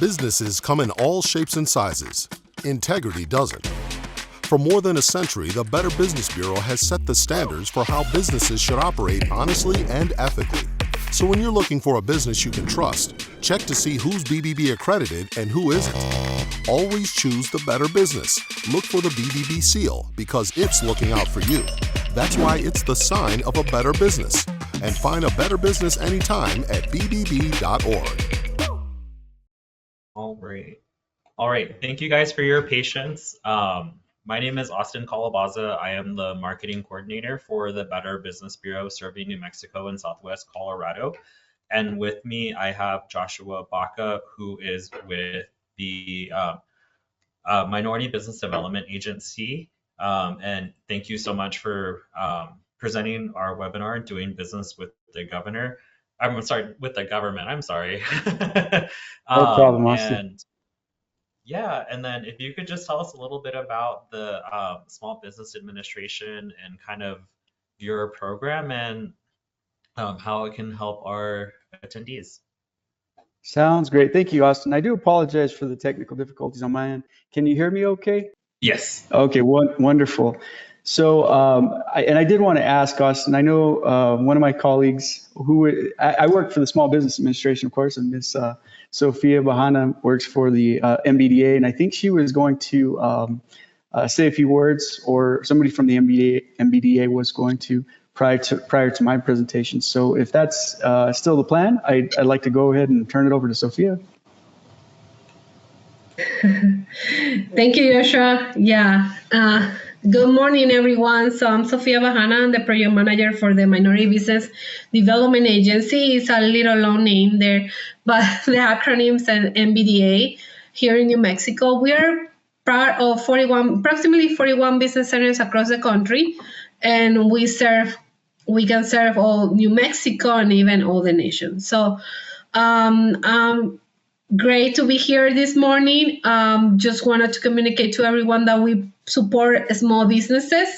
Businesses come in all shapes and sizes. Integrity doesn't. For more than a century, the Better Business Bureau has set the standards for how businesses should operate honestly and ethically. So when you're looking for a business you can trust, check to see who's BBB accredited and who isn't. Always choose the Better Business. Look for the BBB seal because it's looking out for you. That's why it's the sign of a better business. And find a better business anytime at bbb.org. All right. Thank you guys for your patience. My name is Austin Calabaza. I am the marketing coordinator for the Better Business Bureau serving New Mexico and Southwest Colorado. And with me, I have Joshua Baca, who is with the Minority Business Development Agency. And thank you so much for presenting our webinar, Doing Business with the Governor. I'm sorry, with the government. I'm sorry. No problem, Austin. And then if you could just tell us a little bit about the Small Business Administration and kind of your program and how it can help our attendees. Sounds great. Thank you, Austin. I do apologize for the technical difficulties on my end. Can you hear me okay? Yes. Okay, wonderful. So, I did want to ask, Austin, I know one of my colleagues I work for the Small Business Administration, of course, and Miss Sophia Bahana works for the MBDA, and I think she was going to say a few words, or somebody from the MBDA was going to prior to my presentation. So if that's still the plan, I'd like to go ahead and turn it over to Sophia. Thank you, Joshua. Good morning, everyone. So I'm Sophia Bahana. I'm the project manager for the Minority Business Development Agency. It's a little long name there, but the acronym is MBDA here in New Mexico. We are part of approximately 41 business centers across the country, and we can serve all New Mexico and even all the nation. So great to be here this morning. Just wanted to communicate to everyone that we support small businesses,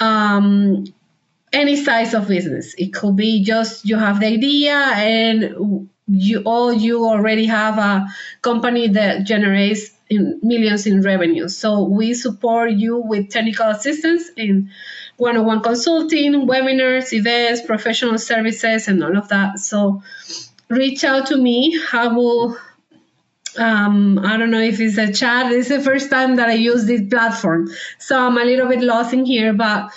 any size of business. It could be just you have the idea and you already have a company that generates millions in revenue. So we support you with technical assistance in one-on-one consulting, webinars, events, professional services, and all of that. So reach out to me. I will. I don't know if it's a chat. It's the first time that I use this platform, so I'm a little bit lost in here, but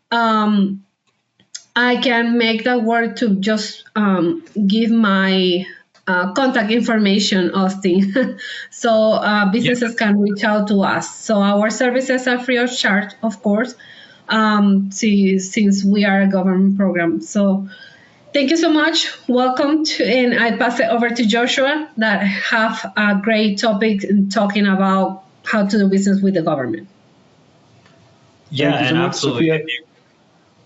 I can make that work to just give my contact information, Austin. So businesses can reach out to us. So our services are free of charge, of course, since we are a government program. So thank you so much. Welcome and I pass it over to Joshua that have a great topic in talking about how to do business with the government. Yeah, and absolutely.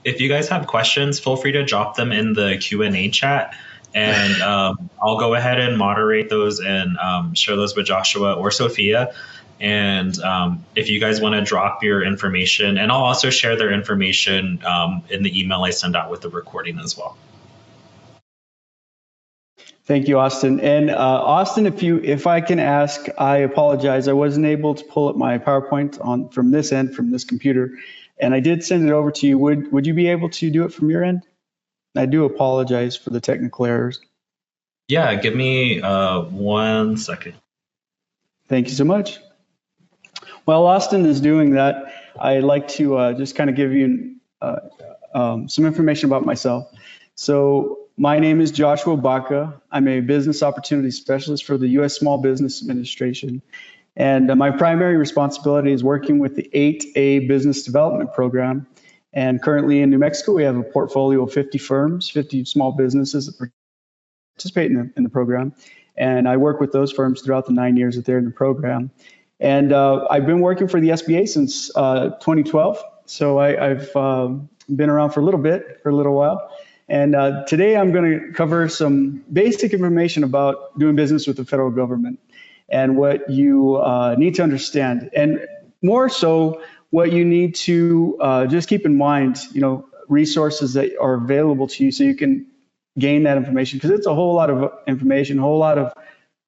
If you guys have questions, feel free to drop them in the Q&A chat, and I'll go ahead and moderate those and share those with Joshua or Sophia. And if you guys want to drop your information, and I'll also share their information in the email I send out with the recording as well. Thank you, Austin. And Austin, if I can ask, I apologize. I wasn't able to pull up my PowerPoint from this end, from this computer, and I did send it over to you. Would you be able to do it from your end? I do apologize for the technical errors. Yeah, give me 1 second. Thank you so much. While Austin is doing that, I'd like to just kind of give you some information about myself. So my name is Joshua Baca. I'm a business opportunity specialist for the U.S. Small Business Administration. And my primary responsibility is working with the 8A Business Development Program. And currently in New Mexico, we have a portfolio of 50 firms, 50 small businesses that participate in the program. And I work with those firms throughout the 9 years that they're in the program. And I've been working for the SBA since 2012. So I've been around for a little while. And today I'm going to cover some basic information about doing business with the federal government and what you need to understand. And more so, what you need to just keep in mind, resources that are available to you so you can gain that information, because it's a whole lot of information, a whole lot of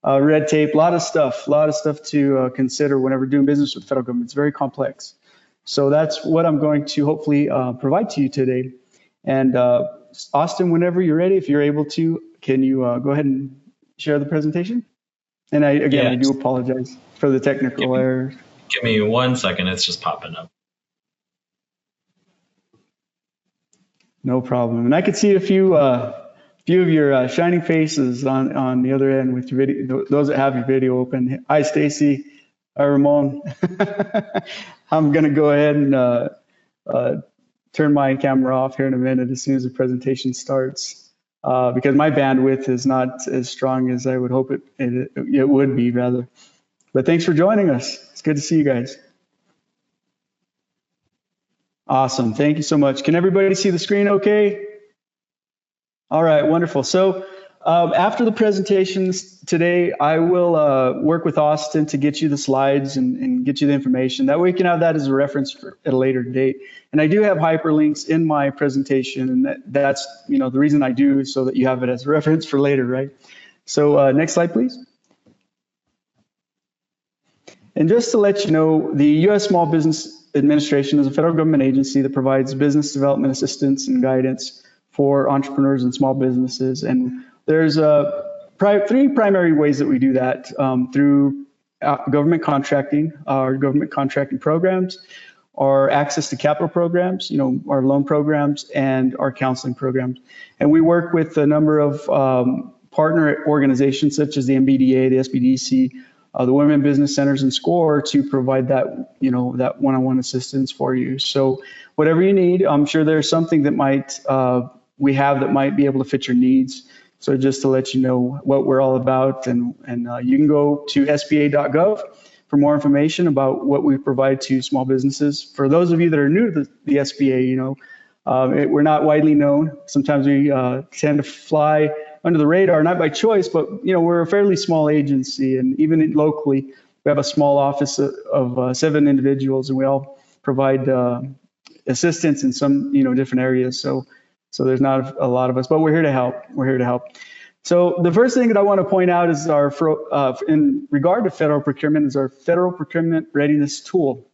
red tape, a lot of stuff to consider whenever doing business with the federal government. It's very complex. So that's what I'm going to hopefully provide to you today. And Austin, whenever you're ready, if you're able to, can you go ahead and share the presentation? And I do apologize for the technical errors. Give me 1 second. It's just popping up. No problem. And I could see a few of your shining faces on the other end with your video, those that have your video open. Hi, Stacy. Hi, Ramon. I'm going to go ahead and turn my camera off here in a minute as soon as the presentation starts, because my bandwidth is not as strong as I would hope it would be, rather. But thanks for joining us. It's good to see you guys. Awesome. Thank you so much. Can everybody see the screen okay? All right, wonderful. So after the presentations today, I will work with Austin to get you the slides and get you the information. That way you can have that as a reference at a later date. And I do have hyperlinks in my presentation, and that's the reason I do, so that you have it as a reference for later, right? So next slide, please. And just to let you know, the U.S. Small Business Administration is a federal government agency that provides business development assistance and guidance for entrepreneurs and small businesses. And there's three primary ways that we do that, through government contracting, our government contracting programs, our access to capital programs, our loan programs, and our counseling programs. And we work with a number of partner organizations such as the MBDA, the SBDC, the Women Business Centers, and SCORE to provide that, that one-on-one assistance for you. So whatever you need, I'm sure there's something that we have that might be able to fit your needs. So just to let you know what we're all about, and you can go to sba.gov for more information about what we provide to small businesses. For those of you that are new to the SBA, we're not widely known. Sometimes we tend to fly under the radar, not by choice, but we're a fairly small agency, and even locally, we have a small office of 7 individuals, and we all provide assistance in some different areas. So there's not a lot of us, but we're here to help. We're here to help. So the first thing that I want to point out is in regard to federal procurement, is our federal procurement readiness tool.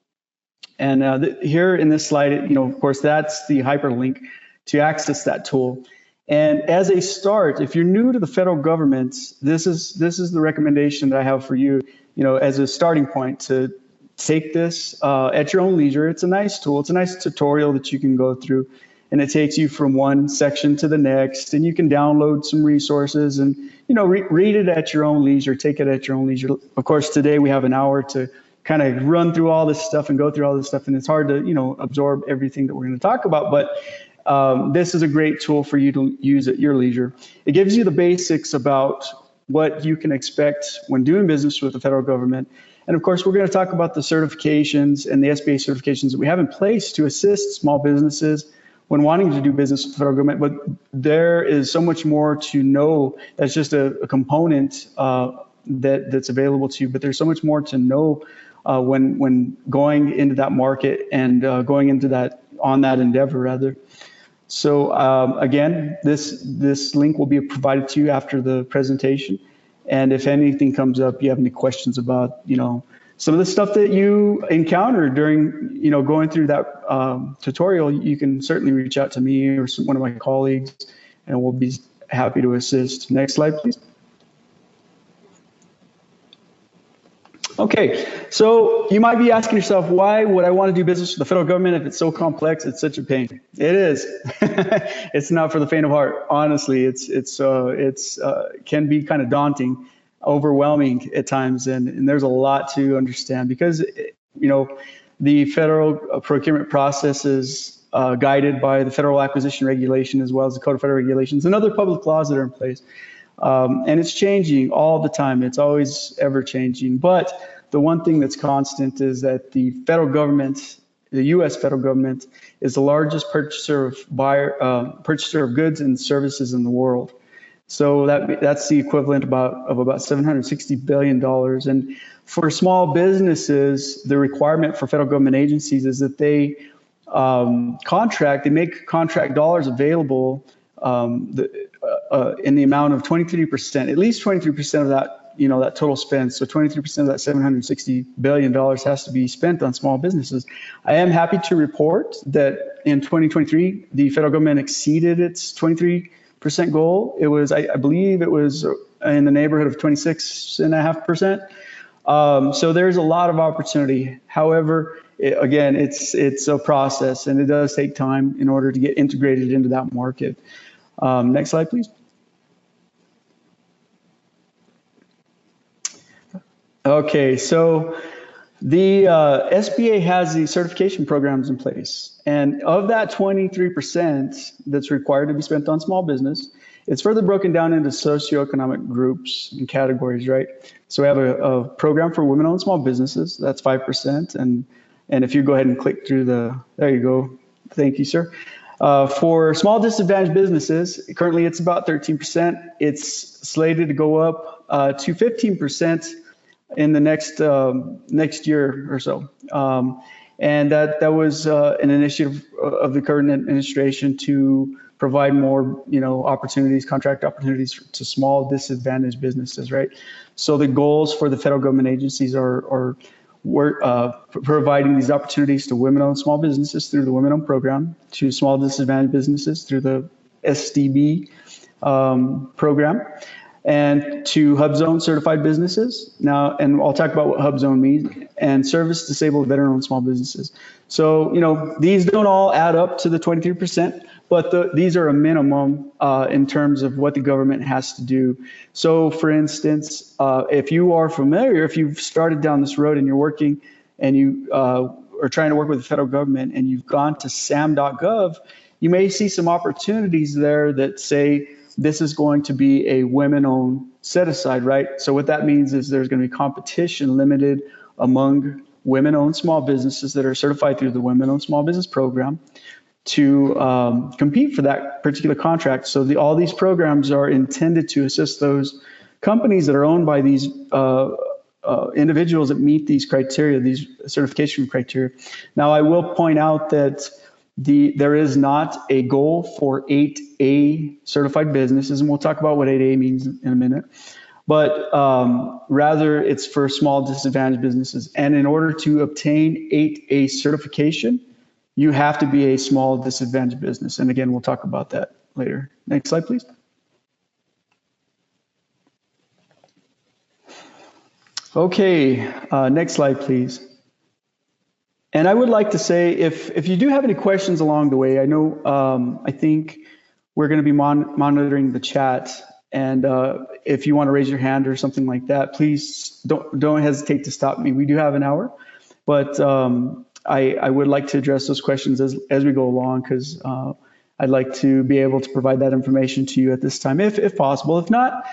And here in this slide, of course, that's the hyperlink to access that tool. And as a start, if you're new to the federal government, this is the recommendation that I have for you, as a starting point, to take this at your own leisure. It's a nice tool. It's a nice tutorial that you can go through, and it takes you from one section to the next, and you can download some resources and, read it at your own leisure, take it at your own leisure. Of course, today we have an hour to kind of run through all this stuff and go through all this stuff, and it's hard to, absorb everything that we're going to talk about, but this is a great tool for you to use at your leisure. It gives you the basics about what you can expect when doing business with the federal government. And of course, we're going to talk about the certifications and the SBA certifications that we have in place to assist small businesses when wanting to do business with the federal government. But there is so much more to know. That's just a component that's available to you. But there's so much more to know when going into that market and going into that endeavor, rather. So again, this link will be provided to you after the presentation. And if anything comes up, you have any questions about, some of the stuff that you encountered during, going through that tutorial, you can certainly reach out to me or one of my colleagues, and we'll be happy to assist. Next slide, please. Okay, so you might be asking yourself, why would I want to do business with the federal government if it's so complex? It's such a pain. It is. It's not for the faint of heart. Honestly, it's can be kind of daunting, overwhelming at times, and there's a lot to understand because the federal procurement process is guided by the Federal Acquisition Regulation as well as the Code of Federal Regulations and other public laws that are in place. And it's changing all the time. It's always ever changing. But the one thing that's constant is that the federal government, the U.S. federal government, is the largest purchaser of goods and services in the world. So that's the equivalent of about $760 billion. And for small businesses, the requirement for federal government agencies is that they make contract dollars available in the amount of 23%, at least 23% of that that total spend. So 23% of that $760 billion has to be spent on small businesses. I am happy to report that in 2023, the federal government exceeded its 23% goal. It was, I believe it was in the neighborhood of 26.5%. So there's a lot of opportunity. However, again, it's a process, and it does take time in order to get integrated into that market. Next slide, please. Okay, so the SBA has these certification programs in place, and of that 23% that's required to be spent on small business, it's further broken down into socioeconomic groups and categories, right? So we have a program for women-owned small businesses, that's 5%, and if you go ahead and click through there you go, thank you, sir. For small disadvantaged businesses, currently it's about 13%. It's slated to go up to 15% in the next year or so. And that was an initiative of the current administration to provide more, opportunities, contract opportunities to small disadvantaged businesses, right? So the goals for the federal government agencies are providing these opportunities to women-owned small businesses through the Women-Owned Program, to small disadvantaged businesses through the SDB program, and to HubZone certified businesses. Now, and I'll talk about what HubZone means, and service disabled veteran-owned small businesses. So, these don't all add up to the 23%, but these are a minimum in terms of what the government has to do. So, for instance, if you are familiar, if you've started down this road and you're working and you are trying to work with the federal government and you've gone to sam.gov, you may see some opportunities there that say, this is going to be a women-owned set-aside, right? So what that means is there's going to be competition limited among women-owned small businesses that are certified through the Women-Owned Small Business Program to compete for that particular contract. So all these programs are intended to assist those companies that are owned by these individuals that meet these criteria, these certification criteria. Now, I will point out that there is not a goal for 8A certified businesses, and we'll talk about what 8A means in a minute, but rather it's for small disadvantaged businesses. And in order to obtain 8A certification, you have to be a small disadvantaged business. And again, we'll talk about that later. Next slide, please. Okay, next slide, please. And I would like to say, if you do have any questions along the way, I know, I think we're going to be monitoring the chat. And if you want to raise your hand or something like that, please don't hesitate to stop me. We do have an hour, but I would like to address those questions as we go along, because I'd like to be able to provide that information to you at this time, if possible. If not,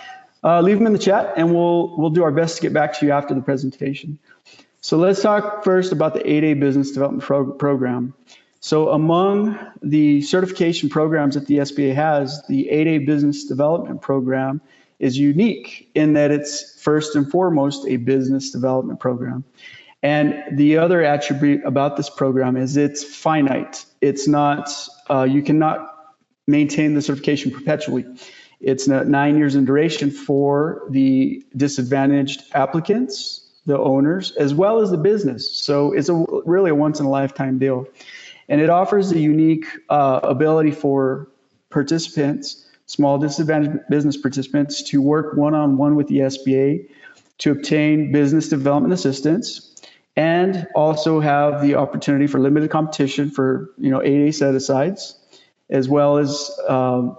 leave them in the chat, and we'll do our best to get back to you after the presentation. So let's talk first about the 8A Business Development Program. So among the certification programs that the SBA has, the 8A Business Development Program is unique in that it's first and foremost a business development program. And the other attribute about this program is it's finite. It's not, you cannot maintain the certification perpetually. It's 9 years in duration for the disadvantaged applicants, the owners, as well as the business. So it's really a once-in-a-lifetime deal. And it offers a unique ability for participants, small disadvantaged business participants, to work one-on-one with the SBA to obtain business development assistance, and also have the opportunity for limited competition for 8A set-asides, as well as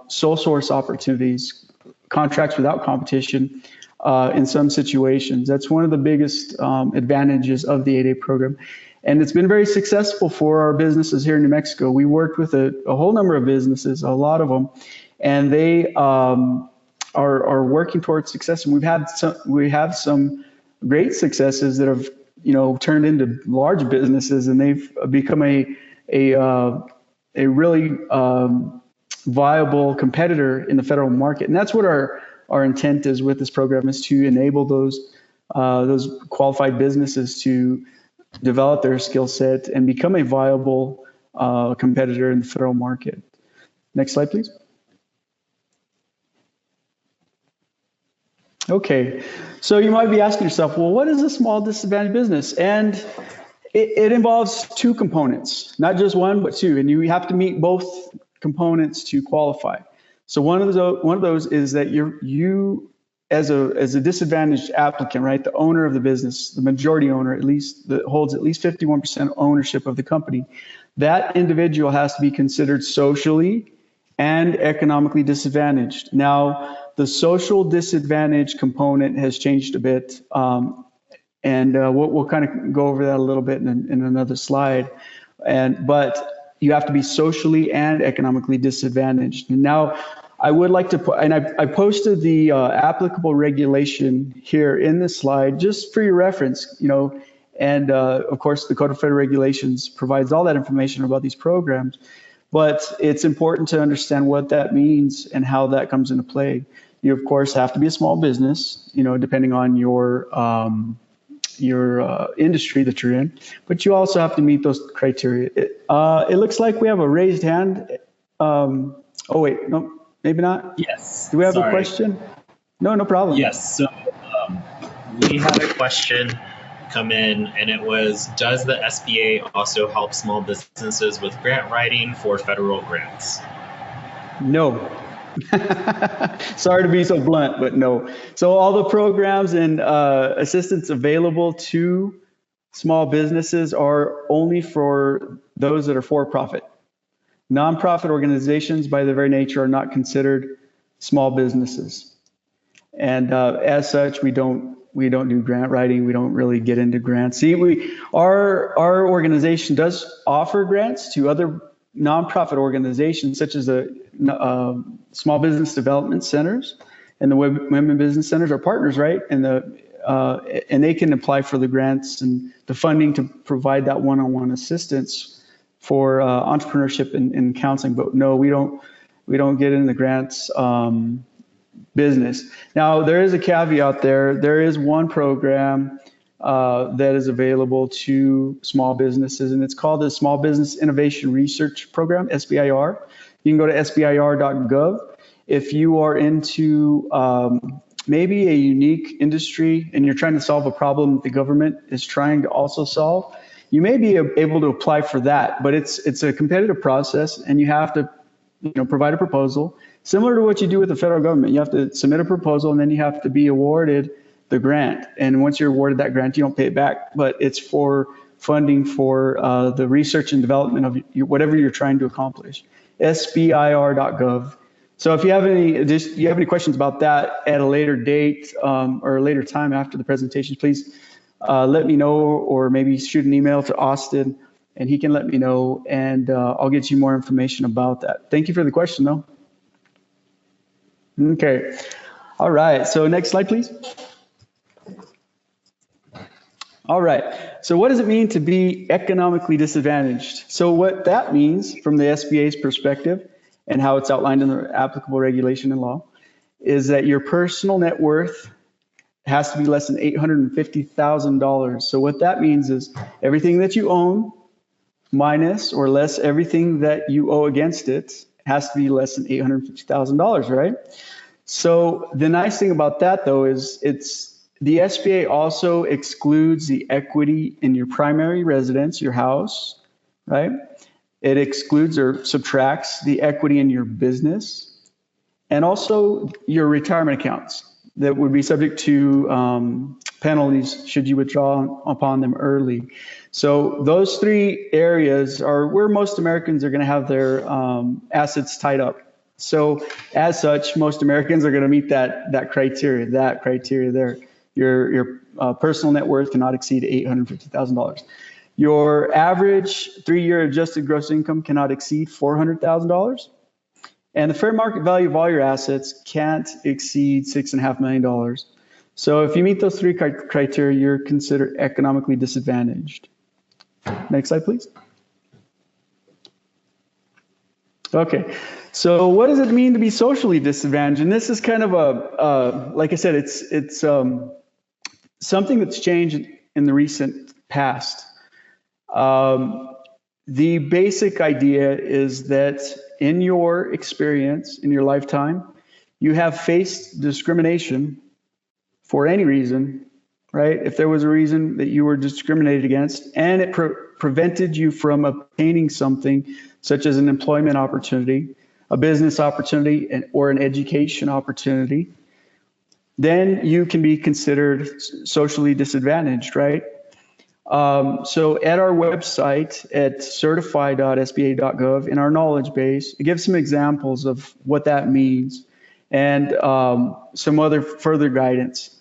sole source opportunities, contracts without competition, in some situations. That's one of the biggest advantages of the 8A program. And it's been very successful for our businesses here in New Mexico. We worked with a whole number of businesses, a lot of them, and they are working towards success. And we have some great successes that have turned into large businesses, and they've become a really viable competitor in the federal market. And that's what our intent is with this program, is to enable those qualified businesses to develop their skill set and become a viable competitor in the federal market. Next slide, please. Okay, so you might be asking yourself, well, what is a small disadvantaged business? And it involves two components, not just one, but two, and you have to meet both components to qualify. So one of those is that you as a disadvantaged applicant, right, the owner of the business, the majority owner, at least that holds at least 51% ownership of the company, that individual has to be considered socially and economically disadvantaged. Now, the social disadvantage component has changed a bit, and we'll kind of go over that a little bit in another slide. But you have to be socially and economically disadvantaged. And now, I would like to put, and I posted the applicable regulation here in this slide just for your reference, and of course, the Code of Federal Regulations provides all that information about these programs. But it's important to understand what that means and how that comes into play. You, of course, have to be a small business, depending on your industry that you're in, but you also have to meet those criteria. It looks like we have a raised hand. Oh, wait, no, maybe not. Yes. Do we have a sorry. question? No problem. Yes. So we had a question come in, and it was, does the SBA also help small businesses with grant writing for federal grants? No. Sorry to be so blunt, but no. So all the programs and assistance available to small businesses are only for those that are for-profit. Nonprofit organizations, by their very nature, are not considered small businesses. And as such, we don't do grant writing. We don't really get into grants. See, our organization does offer grants to other nonprofit organizations, such as the small business development centers and the women business centers are partners, right? And they can apply for the grants and the funding to provide that one-on-one assistance for entrepreneurship and counseling. But no, we don't get in the grants business. Now, there is a caveat there. There is one program that is available to small businesses, and it's called the Small Business Innovation Research Program, SBIR. You can go to sbir.gov. If you are into maybe a unique industry and you're trying to solve a problem that the government is trying to also solve, you may be able to apply for that, but it's a competitive process, and you have to provide a proposal. Similar to what you do with the federal government, you have to submit a proposal, and then you have to be awarded the grant. And once you're awarded that grant, you don't pay it back, but it's for funding for the research and development of whatever you're trying to accomplish. SBIR.gov. So if you have any questions about that at a later date or a later time after the presentation, please let me know, or maybe shoot an email to Austin, and he can let me know, and I'll get you more information about that. Thank you for the question, though. Okay. All right. So next slide, please. All right. So what does it mean to be economically disadvantaged? So what that means from the SBA's perspective and how it's outlined in the applicable regulation and law is that your personal net worth has to be less than $850,000. So what that means is everything that you own minus or less everything that you owe against it has to be less than $850,000, right? So the nice thing about that, though, is the SBA also excludes the equity in your primary residence, your house, right? It excludes or subtracts the equity in your business and also your retirement accounts that would be subject to penalties should you withdraw upon them early. So those three areas are where most Americans are going to have their assets tied up. So as such, most Americans are going to meet that criteria there. Your personal net worth cannot exceed $850,000. Your average 3-year adjusted gross income cannot exceed $400,000. And the fair market value of all your assets can't exceed $6.5 million. So if you meet those three criteria, you're considered economically disadvantaged. Next slide, please. Okay, so what does it mean to be socially disadvantaged? And this is kind of like I said, it's something that's changed in the recent past. The basic idea is that in your experience, in your lifetime, you have faced discrimination for any reason, right? If there was a reason that you were discriminated against and it prevented you from obtaining something such as an employment opportunity, a business opportunity, or an education opportunity, then you can be considered socially disadvantaged, right? So at our website at certify.sba.gov, in our knowledge base, it gives some examples of what that means and some other further guidance.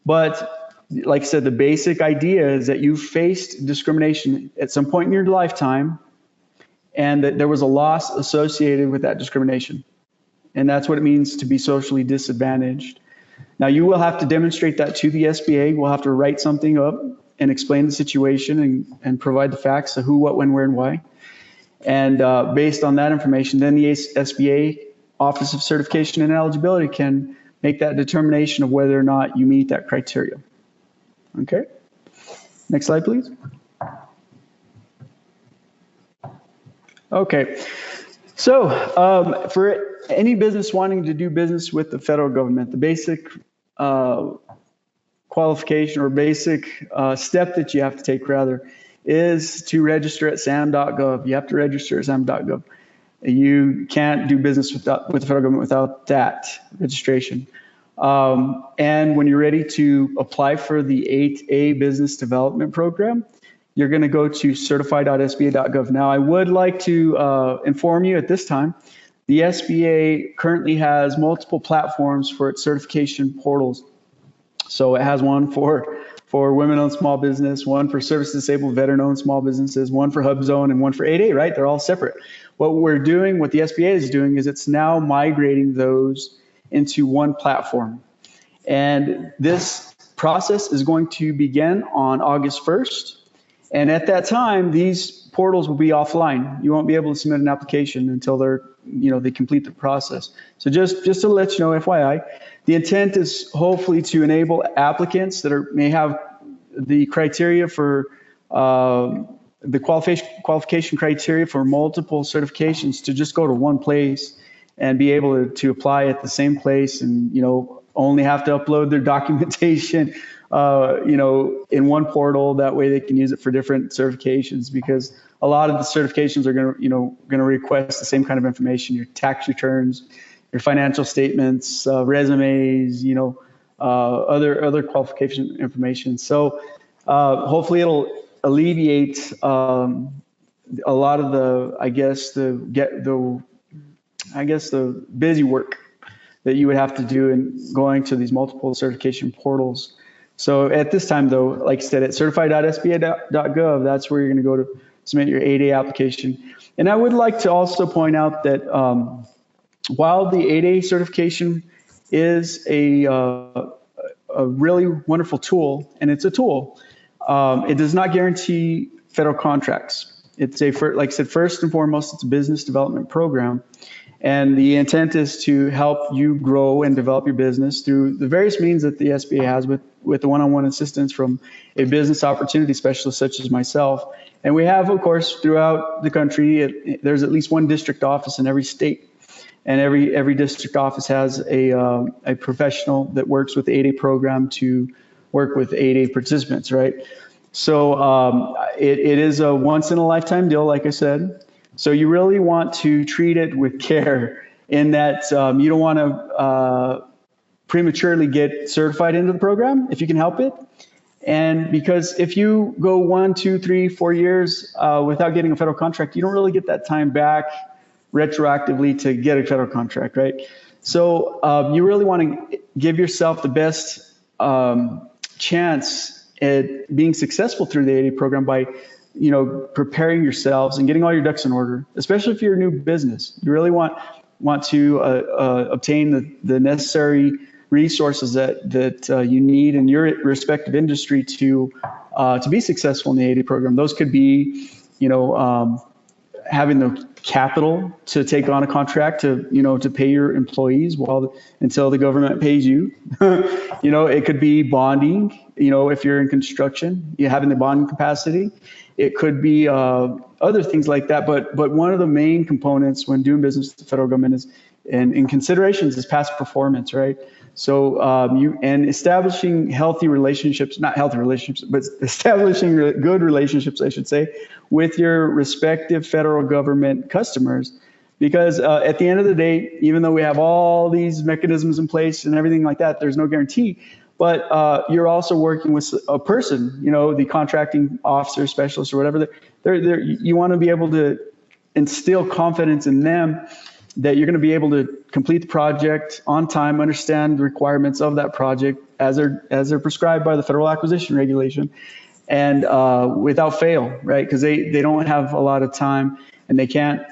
But like I said, the basic idea is that you faced discrimination at some point in your lifetime and that there was a loss associated with that discrimination. And that's what it means to be socially disadvantaged. Now, you will have to demonstrate that to the SBA. We'll have to write something up and explain the situation and provide the facts of who, what, when, where, and why. And based on that information, then the SBA Office of Certification and Eligibility can make that determination of whether or not you meet that criteria. Okay. Next slide, please. Okay. So for any business wanting to do business with the federal government, the basic qualification or basic step that you have to take, rather, is to register at sam.gov. You have to register at sam.gov. You can't do business with the federal government without that registration. And when you're ready to apply for the 8A Business Development Program, you're going to go to certify.sba.gov. Now, I would like to inform you at this time, the SBA currently has multiple platforms for its certification portals. So it has one for women-owned small business, one for service-disabled veteran-owned small businesses, one for HubZone, and one for 8A, right? They're all separate. What we're doing, what the SBA is doing, is it's now migrating those into one platform. And this process is going to begin on August 1st. And at that time, these portals will be offline. You won't be able to submit an application until they complete the process. So just to let you know, FYI, the intent is hopefully to enable applicants that may have the criteria for the qualification criteria for multiple certifications to just go to one place and be able to apply at the same place, and only have to upload their documentation in one portal. That way they can use it for different certifications, because a lot of the certifications are going to request the same kind of information: your tax returns, your financial statements, resumes, other qualification information. So hopefully it'll alleviate a lot of the busy work that you would have to do in going to these multiple certification portals. So at this time, though, like I said, at certify.sba.gov, that's where you're going to go to submit your 8A application. And I would like to also point out that while the 8A certification is a really wonderful tool, and it's a tool, it does not guarantee federal contracts. It's like I said, first and foremost, it's a business development program. And the intent is to help you grow and develop your business through the various means that the SBA has with the one-on-one assistance from a business opportunity specialist such as myself. And we have, of course, throughout the country, there's at least one district office in every state. And every district office has a professional that works with the 8A program to work with 8A participants, right? So it is a once-in-a-lifetime deal, like I said. So you really want to treat it with care, in that you don't want to prematurely get certified into the program if you can help it. And because if you go 1, 2, 3, 4 years without getting a federal contract, you don't really get that time back retroactively to get a federal contract, right? So you really want to give yourself the best chance at being successful through the 8A program by preparing yourselves and getting all your ducks in order, especially if you're a new business. You really want to obtain the necessary resources that you need in your respective industry to be successful in the 8A program. Those could be, having the capital to take on a contract to pay your employees until the government pays you. It could be bonding, if you're in construction, you having the bonding capacity. It could be other things like that. But one of the main components when doing business with the federal government is, and in considerations, is past performance, right? So establishing healthy relationships, not healthy relationships, but establishing good relationships, I should say, with your respective federal government customers. Because at the end of the day, even though we have all these mechanisms in place and everything like that, there's no guarantee. But you're also working with a person, the contracting officer, specialist, or whatever. You want to be able to instill confidence in them that you're going to be able to complete the project on time, understand the requirements of that project as they're prescribed by the Federal Acquisition Regulation, and without fail, right? Because they don't have a lot of time, and they can't,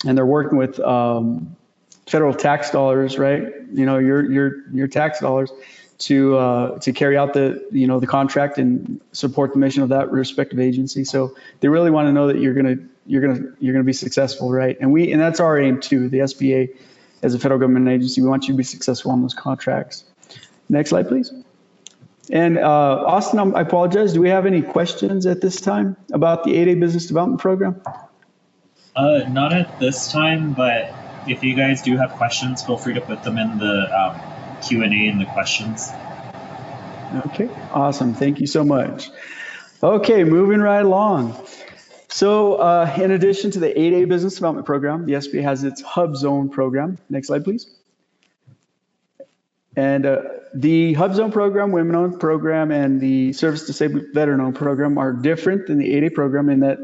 and they're working with federal tax dollars, right? Your tax dollars to carry out the contract and support the mission of that respective agency. So they really want to know that you're gonna be successful, right? And that's our aim too. The SBA, as a federal government agency, we want you to be successful on those contracts. Next slide, please. And Austin, I apologize. Do we have any questions at this time about the 8A Business Development Program? Not at this time, but if you guys do have questions, feel free to put them in the Q&A in the questions. Okay, awesome. Thank you so much. Okay, moving right along. So in addition to the 8A Business Development Program, the SBA has its Hub Zone program. Next slide, please. And the Hub Zone program, Women-Owned program, and the Service Disabled Veteran-Owned program are different than the 8A program in that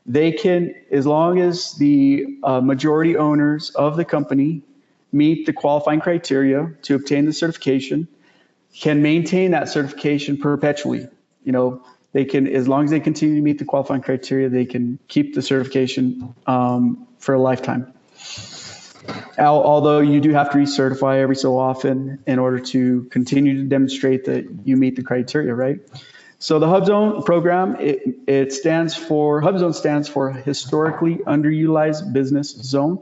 they can, as long as the majority owners of the company meet the qualifying criteria to obtain the certification, can maintain that certification perpetually. They can, as long as they continue to meet the qualifying criteria, they can keep the certification for a lifetime. Although you do have to recertify every so often in order to continue to demonstrate that you meet the criteria, right? So the Hub Zone program, Hub Zone stands for Historically Underutilized Business Zone.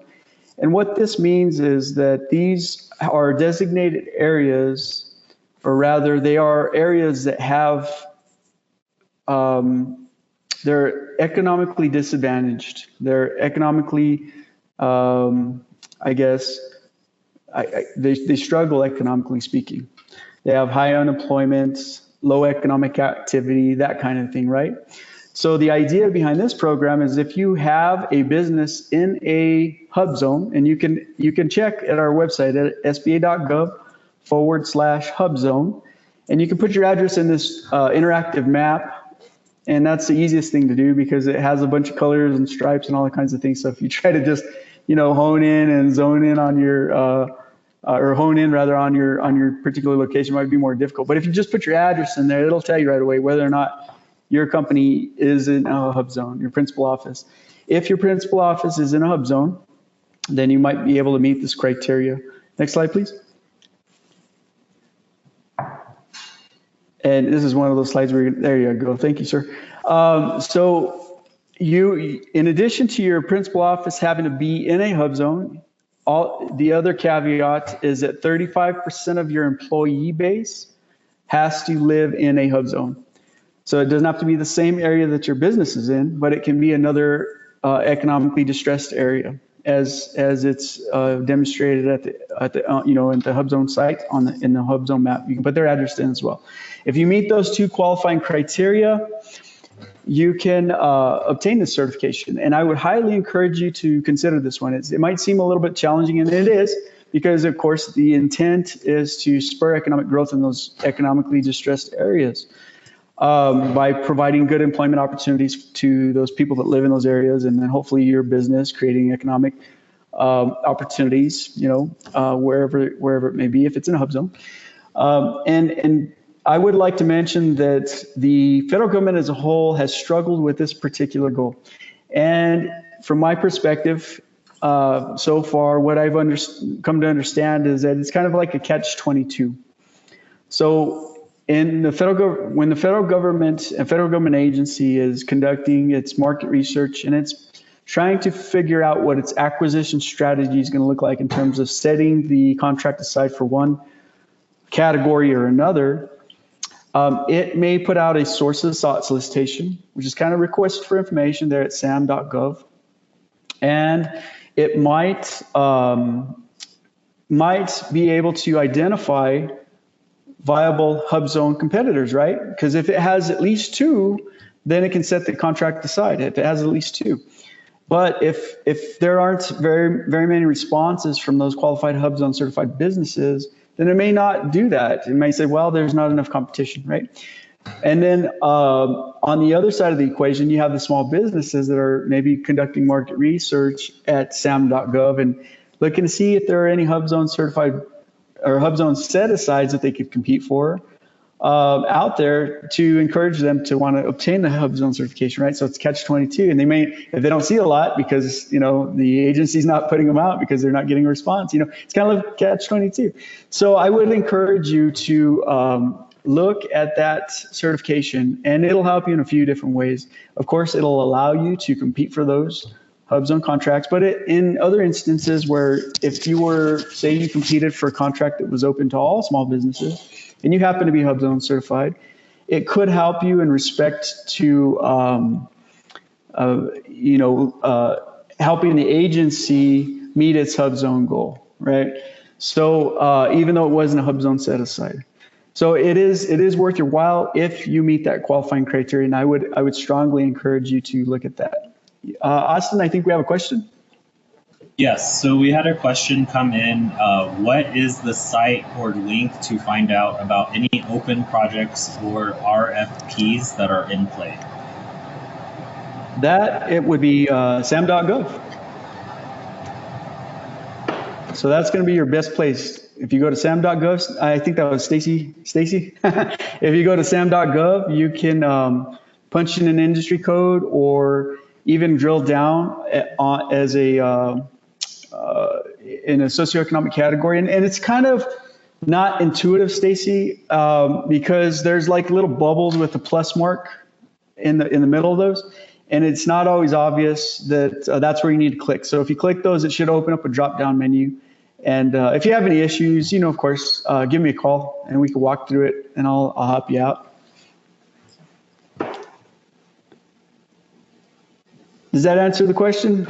And what this means is that these are designated areas, or rather they are areas that have, they're economically disadvantaged. They're economically, they struggle economically speaking. They have high unemployment, low economic activity, that kind of thing, right? So the idea behind this program is if you have a business in a hub zone, and you can check at our website at sba.gov/hub zone, and you can put your address in this interactive map. And that's the easiest thing to do because it has a bunch of colors and stripes and all kinds of things. So if you try to just, hone in and zone in on your, or hone in rather on your particular location, it might be more difficult. But if you just put your address in there, it'll tell you right away whether or not your company is in a hub zone, your principal office. If your principal office is in a hub zone, then you might be able to meet this criteria. Next slide, please. And this is one of those slides where there you go. Thank you, sir. So in addition to your principal office having to be in a hub zone, the other caveat is that 35% of your employee base has to live in a hub zone. So it doesn't have to be the same area that your business is in, but it can be another economically distressed area, as it's demonstrated at the hub zone site in the hub zone map. You can put their address in as well. If you meet those two qualifying criteria, you can obtain this certification. And I would highly encourage you to consider this one. It might seem a little bit challenging, and it is, because of course the intent is to spur economic growth in those economically distressed areas by providing good employment opportunities to those people that live in those areas, and then hopefully your business creating economic opportunities, wherever it may be, if it's in a hub zone. And I would like to mention that the federal government as a whole has struggled with this particular goal. And from my perspective, so far, what I've come to understand is that it's kind of like a catch-22. So when the federal government, a federal government agency is conducting its market research and it's trying to figure out what its acquisition strategy is going to look like in terms of setting the contract aside for one category or another, it may put out a sources sought solicitation, which is kind of request for information there at sam.gov. And it might might be able to identify viable hub zone competitors, right? Because if it has at least two, then it can set the contract aside if it has at least two. But if there aren't very many responses from those qualified hub zone certified businesses, then it may not do that. It may say, well, there's not enough competition, right? And then on the other side of the equation, you have the small businesses that are maybe conducting market research at sam.gov and looking to see if there are any hub zone certified or hub zone set-asides that they could compete for out there to encourage them to want to obtain the hub zone certification, right? So it's catch-22, and they may, if they don't see a lot because the agency's not putting them out because they're not getting a response, it's kind of like catch-22. So I would encourage you to look at that certification, and it'll help you in a few different ways. Of course, it'll allow you to compete for those hub zone contracts, but in other instances where if you were, say you competed for a contract that was open to all small businesses and you happen to be hub zone certified, it could help you in respect to helping the agency meet its hub zone goal, right? So even though it wasn't a hub zone set aside. So it is worth your while if you meet that qualifying criteria, and I would strongly encourage you to look at that. Austin, I think we have a question. Yes, so we had a question come in. What is the site or link to find out about any open projects or RFPs that are in play? That it would be sam.gov. So that's going to be your best place. If you go to sam.gov, I think that was Stacy. If you go to sam.gov, you can punch in an industry code or even drill down as in a socioeconomic category. And it's kind of not intuitive, Stacy, because there's like little bubbles with the plus mark in the middle of those. And it's not always obvious that that's where you need to click. So if you click those, it should open up a drop-down menu. And if you have any issues, of course, give me a call and we can walk through it and I'll help you out. Does that answer the question?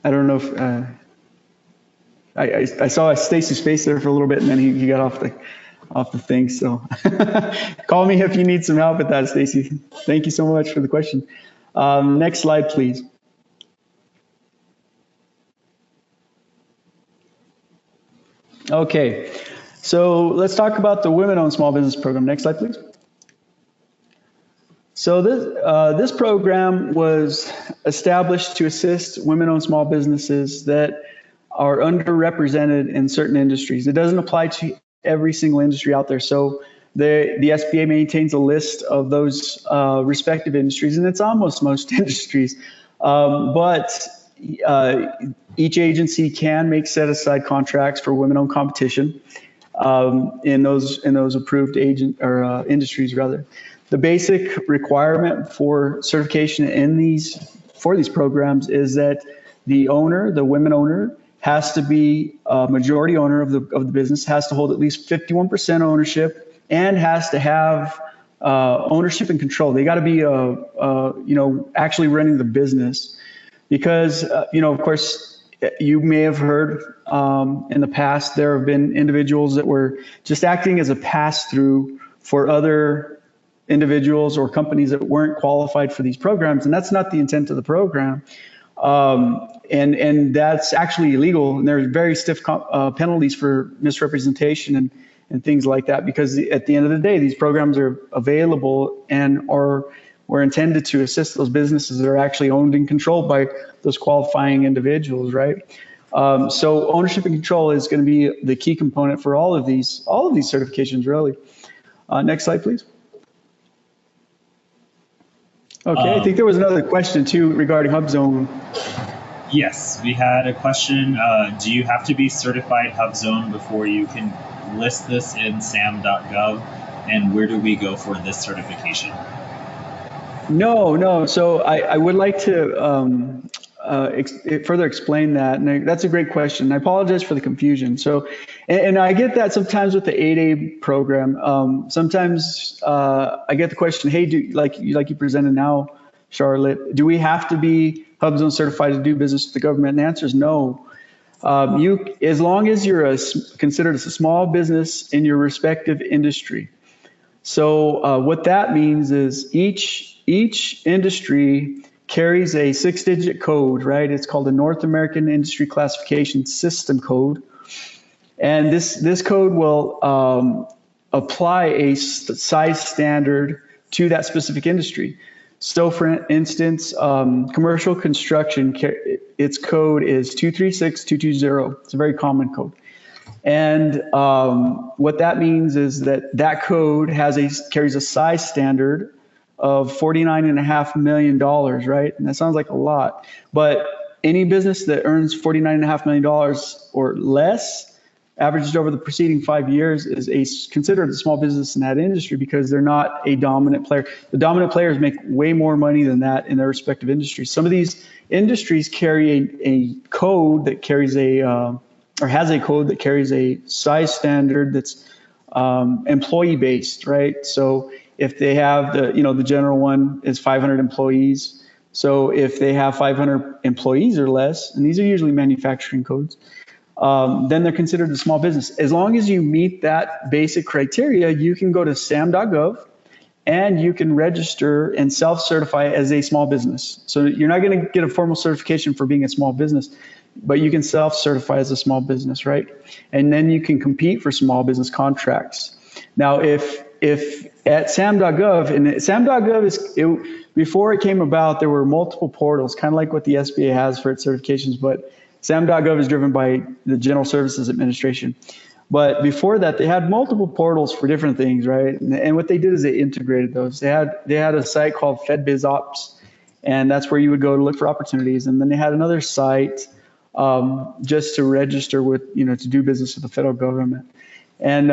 I don't know if I saw Stacy's face there for a little bit and then he got off the thing. So call me if you need some help with that, Stacy. Thank you so much for the question. Next slide, please. Okay, so let's talk about the Women-Owned Small Business Program. Next slide, please. So this program was established to assist women-owned small businesses that are underrepresented in certain industries. It doesn't apply to every single industry out there. So the SBA maintains a list of those respective industries, and it's almost most industries. But each agency can make set-aside contracts for women-owned competition in those approved industries rather. The basic requirement for certification for these programs is that the women owner, has to be a majority owner of the business, has to hold at least 51% ownership, and has to have ownership and control. They got to be actually running the business, because of course you may have heard in the past there have been individuals that were just acting as a pass-through for other individuals or companies that weren't qualified for these programs, and that's not the intent of the program. And that's actually illegal, and there's very stiff penalties for misrepresentation and things like that, because at the end of the day, these programs are available and were intended to assist those businesses that are actually owned and controlled by those qualifying individuals, right? So ownership and control is going to be the key component for all of these certifications, really. Next slide, please. Okay, I think there was another question too regarding HubZone. Yes, we had a question. Do you have to be certified HubZone before you can list this in sam.gov? And where do we go for this certification? No. So I would like to further explain that. And that's a great question. I apologize for the confusion. So, and I get that sometimes with the 8A program. Sometimes I get the question, hey, like you presented now, Charlotte, do we have to be HubZone certified to do business with the government? And the answer is no. As long as you're considered as a small business in your respective industry. So what that means is each industry carries a 6-digit code, right? It's called the North American Industry Classification System code. And this code will apply a size standard to that specific industry. So for instance, commercial construction, its code is 236220. It's a very common code. And what that means is that code carries a size standard of $49.5 million, right? And that sounds like a lot, but any business that earns $49.5 million or less, averaged over the preceding 5 years, is considered a small business in that industry because they're not a dominant player. The dominant players make way more money than that in their respective industries. Some of these industries carry a code that carries has a code that carries a size standard that's employee based, right? So if they have the general one is 500 employees. So if they have 500 employees or less, and these are usually manufacturing codes, then they're considered a small business. As long as you meet that basic criteria, you can go to sam.gov and you can register and self-certify as a small business. So you're not going to get a formal certification for being a small business, but you can self-certify as a small business, right? And then you can compete for small business contracts. Now, if at sam.gov, and sam.gov before it came about, there were multiple portals, kind of like what the SBA has for its certifications, but sam.gov is driven by the General Services Administration. But before that, they had multiple portals for different things, right? And what they did is they integrated those. They had a site called FedBizOps, and that's where you would go to look for opportunities. And then they had another site just to register with, to do business with the federal government. And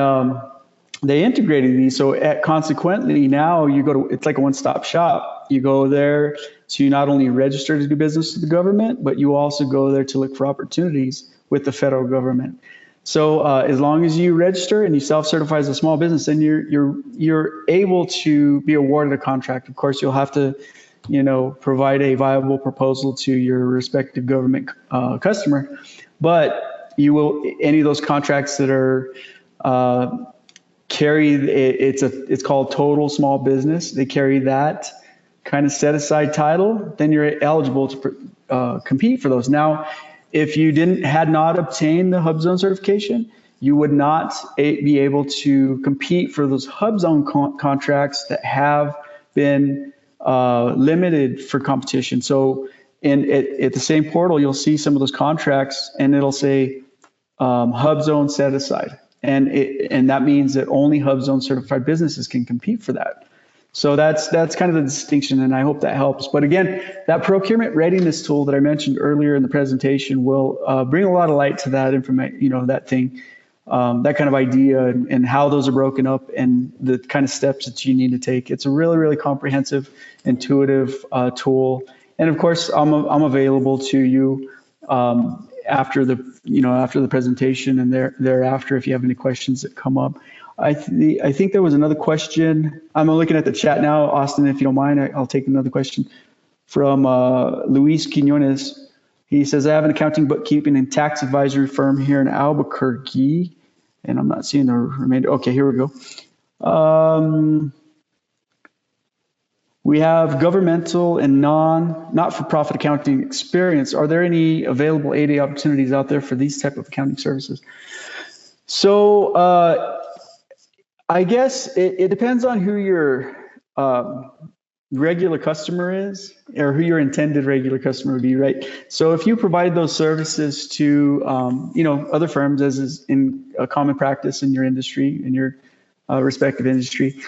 they integrated these. So consequently, now it's like a one-stop shop. You go there to not only register to do business with the government, but you also go there to look for opportunities with the federal government. So as long as you register and you self-certify as a small business, then you're able to be awarded a contract. Of course, you'll have to, provide a viable proposal to your respective government customer. But any of those contracts that are it's called total small business. They carry that kind of set aside title, then you're eligible to compete for those. Now, if you had not obtained the HubZone certification, you would not be able to compete for those HubZone contracts that have been limited for competition. So at the same portal, you'll see some of those contracts and it'll say HubZone set aside. And that means that only HubZone certified businesses can compete for that. So that's kind of the distinction, and I hope that helps. But again, that procurement readiness tool that I mentioned earlier in the presentation will bring a lot of light to that information, that thing, that kind of idea, and how those are broken up and the kind of steps that you need to take. It's a really, really comprehensive, intuitive tool. And of course, I'm available to you after the presentation and thereafter if you have any questions that come up. I think there was another question. I'm looking at the chat now, Austin, if you don't mind, I'll take another question from Luis Quinones. He says, I have an accounting, bookkeeping, and tax advisory firm here in Albuquerque, and I'm not seeing the remainder. Okay, here we go. We have governmental and not-for-profit accounting experience. Are there any available ADA opportunities out there for these type of accounting services? So I guess it depends on who your regular customer is, or who your intended regular customer would be, right? So if you provide those services to other firms, as is in a common practice in your industry, in your respective industry,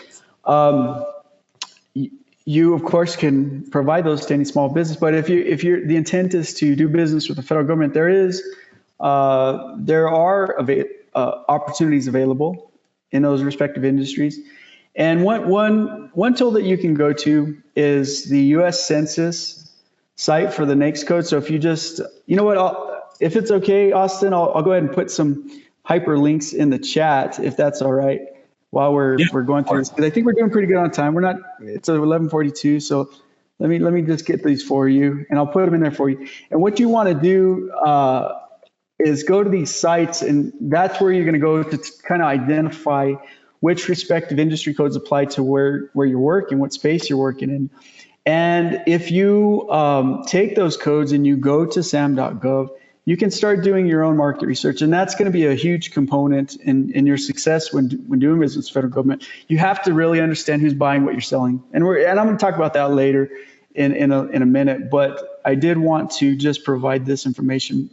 you of course can provide those to any small business. But if the intent is to do business with the federal government, there are opportunities available in those respective industries. And one tool that you can go to is the U.S. Census site for the NAICS code. So if you just, if it's okay, Austin, I'll go ahead and put some hyperlinks in the chat, if that's all right, while we're going through this. Because I think we're doing pretty good on time. It's 11:42, so let me just get these for you, and I'll put them in there for you. And what you want to do is go to these sites, and that's where you're going to go to kind of identify which respective industry codes apply to where you're working, what space you're working in. And if you take those codes and you go to sam.gov, you can start doing your own market research. And that's going to be a huge component in your success when doing business with the federal government. You have to really understand who's buying what you're selling. And I'm going to talk about that later in a minute. But I did want to just provide this information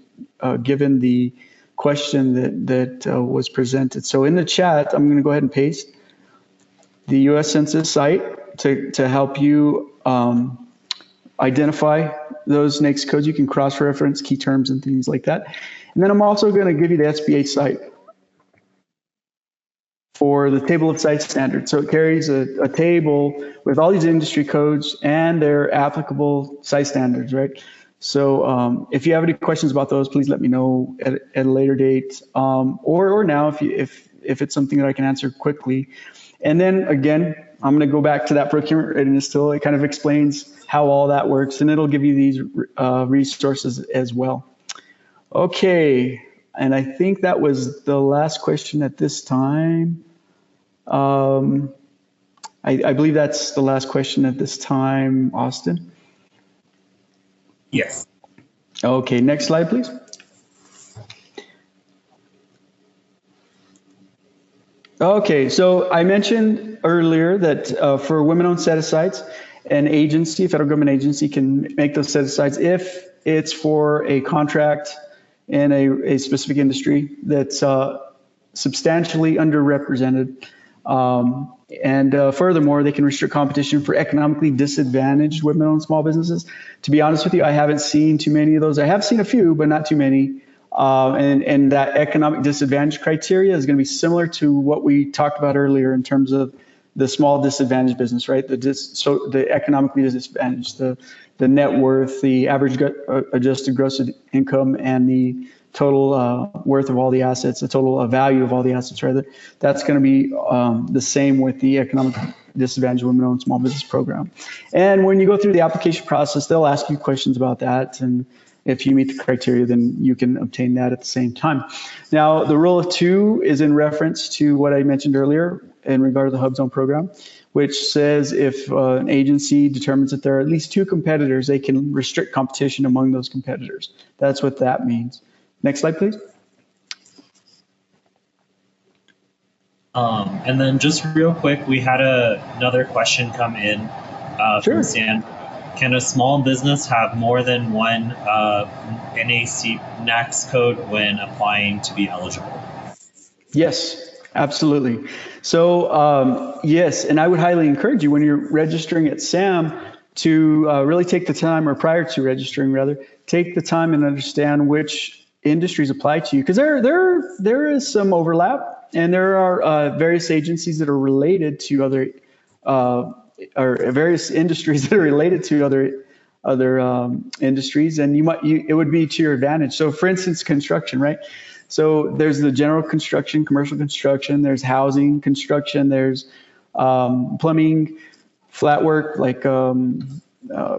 given the question that was presented. So in the chat, I'm going to go ahead and paste the U.S. Census site to help you identify those NAICS codes. You can cross-reference key terms and things like that. And then I'm also going to give you the SBA site for the table of site standards. So it carries a table with all these industry codes and their applicable site standards, right? So if you have any questions about those, please let me know at a later date, or now if it's something that I can answer quickly. And then again, I'm going to go back to that procurement readiness tool. It kind of explains how all that works, and it'll give you these resources as well. Okay, and I think that was the last question at this time. I believe that's the last question at this time, Austin. Yes. Okay, next slide, please. Okay, so I mentioned earlier that for women-owned set-asides, an agency, a federal government agency, can make those set-asides if it's for a contract in a specific industry that's substantially underrepresented. Furthermore, they can restrict competition for economically disadvantaged women-owned small businesses. To be honest with you, I haven't seen too many of those. I have seen a few, but not too many. And that economic disadvantage criteria is going to be similar to what we talked about earlier in terms of the small disadvantaged business, right? So the economically disadvantaged, the net worth, the average adjusted gross income, and the total worth of all the assets, the total value of all the assets, rather. That's going to be the same with the economic disadvantaged women-owned small business program. And when you go through the application process, they'll ask you questions about that, and if you meet the criteria, then you can obtain that at the same time. Now, the rule of two is in reference to what I mentioned earlier in regard to the Hub Zone program, which says if an agency determines that there are at least two competitors, they can restrict competition among those competitors. That's what that means. Next slide, please. And then just real quick, we had another question come in from Stan. Can a small business have more than one NAICS code when applying to be eligible? Yes, absolutely. So yes, and I would highly encourage you when you're registering at SAM to really take the time, or prior to registering rather, take the time and understand which industries apply to you, because there is some overlap, and there are various agencies that are related to other or various industries that are related to other industries, and it would be to your advantage. So for instance, construction, right? So there's the general construction, commercial construction, there's housing construction, there's plumbing, flat work, like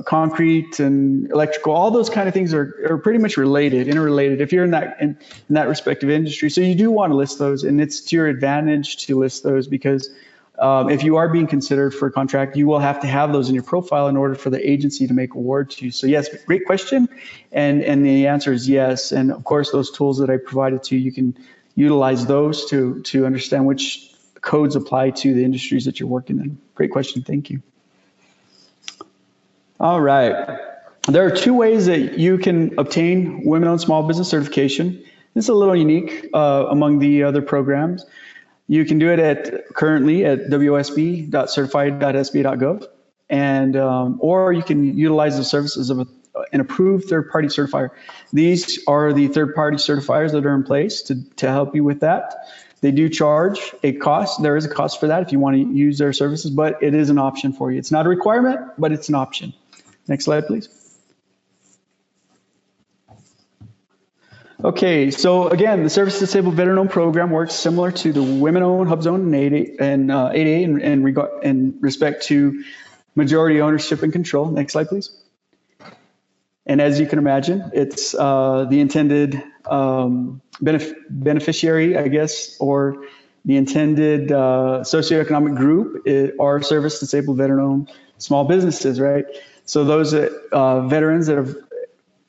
concrete and electrical. All those kind of things are pretty much interrelated if you're in that respective industry. So you do want to list those, and it's to your advantage to list those, because if you are being considered for a contract, you will have to have those in your profile in order for the agency to make award to you. So yes, great question. And the answer is yes. And of course, those tools that I provided to you, you can utilize those to understand which codes apply to the industries that you're working in. Great question. Thank you. All right. There are two ways that you can obtain women-owned small business certification. This is a little unique among the other programs. You can do it currently at wsb.certified.sba.gov, and or you can utilize the services of an approved third-party certifier. These are the third-party certifiers that are in place to help you with that. They do charge a cost. There is a cost for that if you want to use their services, but it is an option for you. It's not a requirement, but it's an option. Next slide, please. Okay, so again, the Service Disabled Veteran-Owned program works similar to the Women-Owned Hub Zone and 8A in respect to majority ownership and control. Next slide, please. And as you can imagine, it's the intended beneficiary, I guess, or the intended socioeconomic group are service disabled veteran-owned small businesses, right? So those veterans that have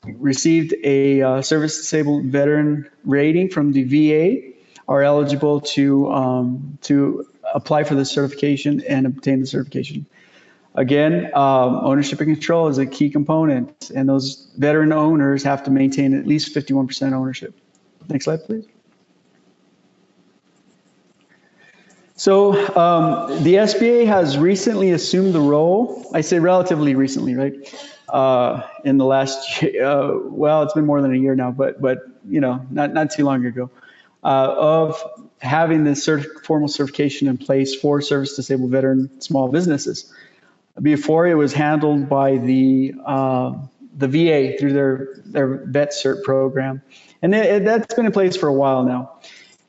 received a service disabled veteran rating from the VA are eligible to apply for the certification and obtain the certification. Again, ownership and control is a key component, and those veteran owners have to maintain at least 51% ownership. Next slide, please. So the SBA has recently assumed the role, I say relatively recently, right? In the last, well, it's been more than a year now, but you know, not too long ago, of having this formal certification in place for service disabled veteran small businesses. Before, it was handled by the VA through their vet cert program, and that's been in place for a while now.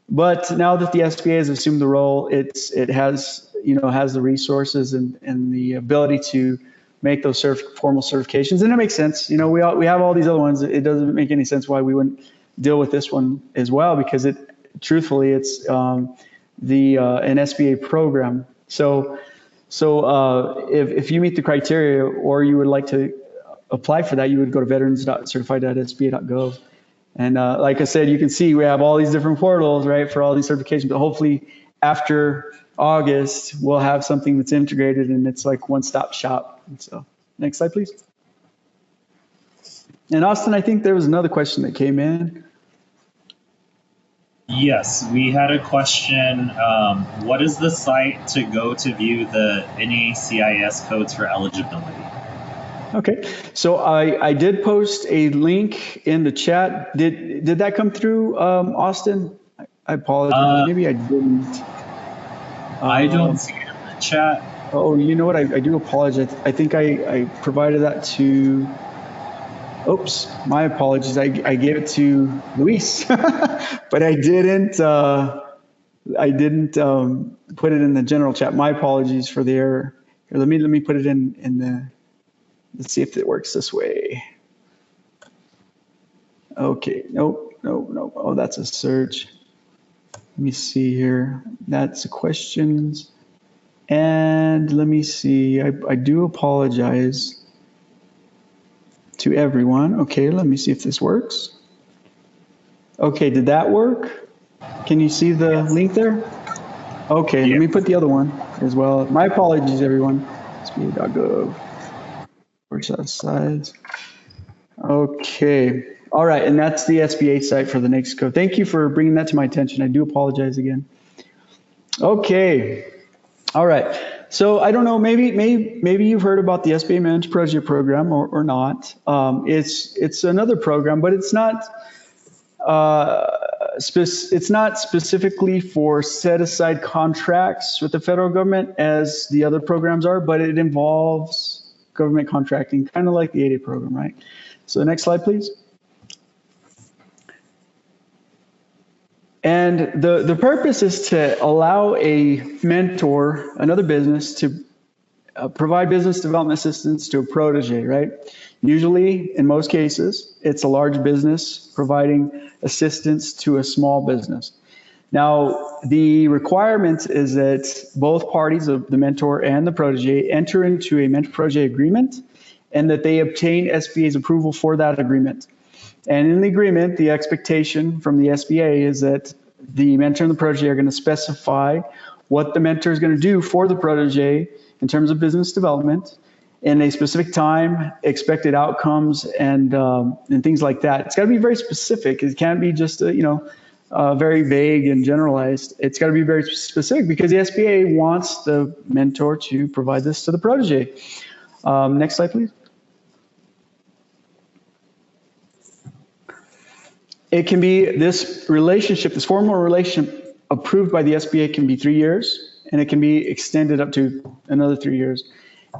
But now that the SBA has assumed the role, it has the resources and the ability to make those formal certifications, and it makes sense. You know, we have all these other ones. It doesn't make any sense why we wouldn't deal with this one as well, because truthfully it's an SBA program. So if you meet the criteria or you would like to apply for that, you would go to veterans.certified.sba.gov. And like I said, you can see we have all these different portals, right, for all these certifications. But hopefully after August, we'll have something that's integrated and it's like one-stop shop. And so next slide, please. And Austin, I think there was another question that came in. Yes, we had a question. What is the site to go to view the NACIS codes for eligibility? Okay, so I did post a link in the chat. Did that come through, Austin? I apologize. Maybe I didn't. I don't see it in the chat. Oh, you know what? I do apologize. I think I provided that to. Oops, my apologies. I gave it to Luis, but I didn't. I didn't put it in the general chat. My apologies for the error. Here, let me put it in the. Let's see if it works this way. Okay, nope. Oh, that's a search. Let me see here. That's the questions. And let me see. I do apologize to everyone. Okay, let me see if this works. Okay, did that work? Can you see the link there? Okay, Let me put the other one as well. My apologies, everyone. SBA.gov. Where's that size? Okay. All right, and that's the SBA site for the next code. Thank you for bringing that to my attention. I do apologize again. Okay. All right. So I don't know. Maybe you've heard about the SBA Managed Protege program or not. It's another program, but it's not. It's not specifically for set-aside contracts with the federal government as the other programs are, but it involves government contracting, kind of like the 8A program, right? So next slide, please. And the purpose is to allow a mentor, another business, to provide business development assistance to a protege, right? Usually, in most cases, it's a large business providing assistance to a small business. Now, the requirement is that both parties, of the mentor and the protege, enter into a mentor-protege agreement and that they obtain SBA's approval for that agreement. And in the agreement, the expectation from the SBA is that the mentor and the protege are going to specify what the mentor is going to do for the protege in terms of business development in a specific time, expected outcomes, and things like that. It's got to be very specific. It can't be just very vague and generalized. It's got to be very specific because the SBA wants the mentor to provide this to the protege. Next slide, please. It can be this formal relationship approved by the SBA can be 3 years, and it can be extended up to another 3 years.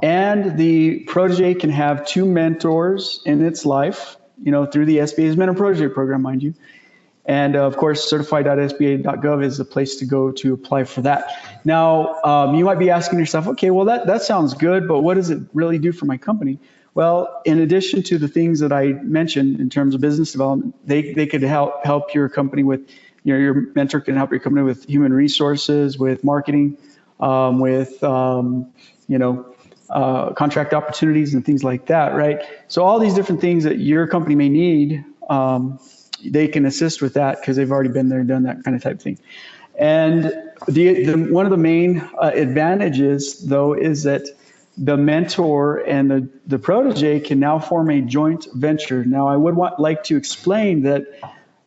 And the protege can have 2 mentors in its life, through the SBA's mentor protege program, mind you. And of course, certified.sba.gov is the place to go to apply for that. Now, you might be asking yourself, okay, well, that sounds good, but what does it really do for my company? Well, in addition to the things that I mentioned in terms of business development, they could help your company with, your mentor can help your company with human resources, with marketing, with contract opportunities and things like that, right? So all these different things that your company may need, they can assist with that because they've already been there and done that kind of type thing. And one of the main advantages, though, is that the mentor and the protege can now form a joint venture. Now, I would like to explain that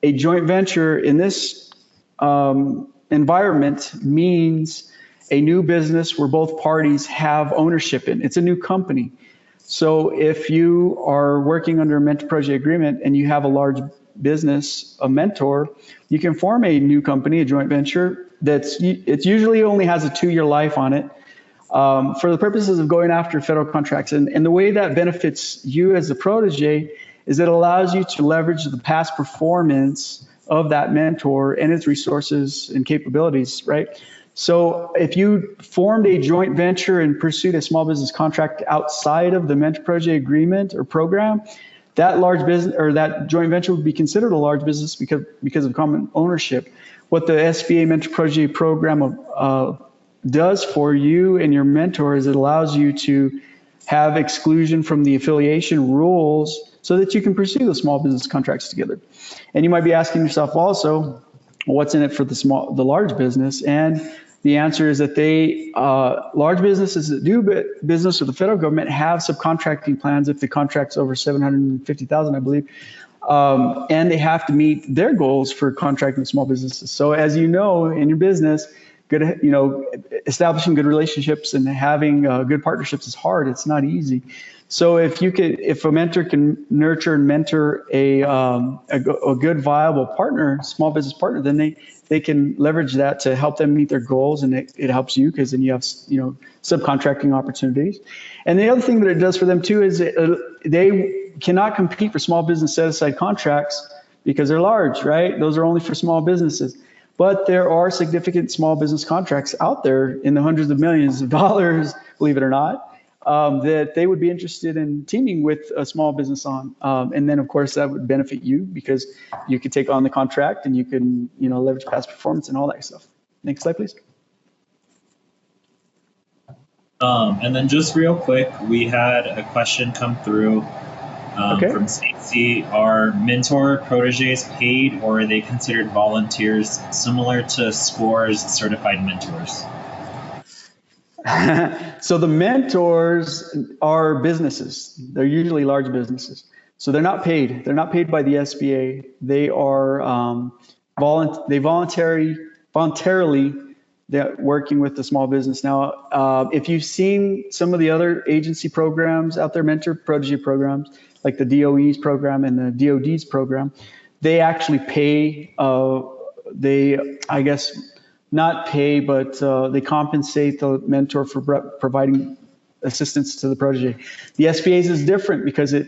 a joint venture in this environment means a new business where both parties have ownership in. It's a new company. So if you are working under a mentor-protege agreement and you have a large business, a mentor, you can form a new company, a joint venture, it usually only has a 2-year life on it for the purposes of going after federal contracts. And the way that benefits you as a protege is it allows you to leverage the past performance of that mentor and its resources and capabilities, right? So if you formed a joint venture and pursued a small business contract outside of the mentor-protege agreement or program, that large business or that joint venture would be considered a large business because of common ownership. What the SBA mentor-protege program does for you and your mentor is it allows you to have exclusion from the affiliation rules so that you can pursue the small business contracts together. And you might be asking yourself also, what's in it for the large business? And the answer is that large businesses that do business with the federal government have subcontracting plans if the contract's over $750,000, I believe, and they have to meet their goals for contracting with small businesses. So as you know, in your business, establishing good relationships and having good partnerships is hard. It's not easy. So if a mentor can nurture and mentor a good viable partner, small business partner, then they can leverage that to help them meet their goals, and it helps you because then you have subcontracting opportunities. And the other thing that it does for them too is they cannot compete for small business set-aside contracts because they're large, right? Those are only for small businesses. But there are significant small business contracts out there in the hundreds of millions of dollars, believe it or not, that they would be interested in teaming with a small business on. And then, of course, that would benefit you because you could take on the contract and you can leverage past performance and all that stuff. Next slide, please. And then just real quick, we had a question come through from Stacy. Are mentor proteges paid, or are they considered volunteers similar to SCORE's certified mentors? So the mentors are businesses. They're usually large businesses. So they're not paid. They're not paid by the SBA. They are voluntarily they're working with the small business. Now, if you've seen some of the other agency programs out there, mentor protege programs, like the DOE's program and the DOD's program, they actually pay. I guess not pay, but they compensate the mentor for providing assistance to the protege. The SBA's is different because it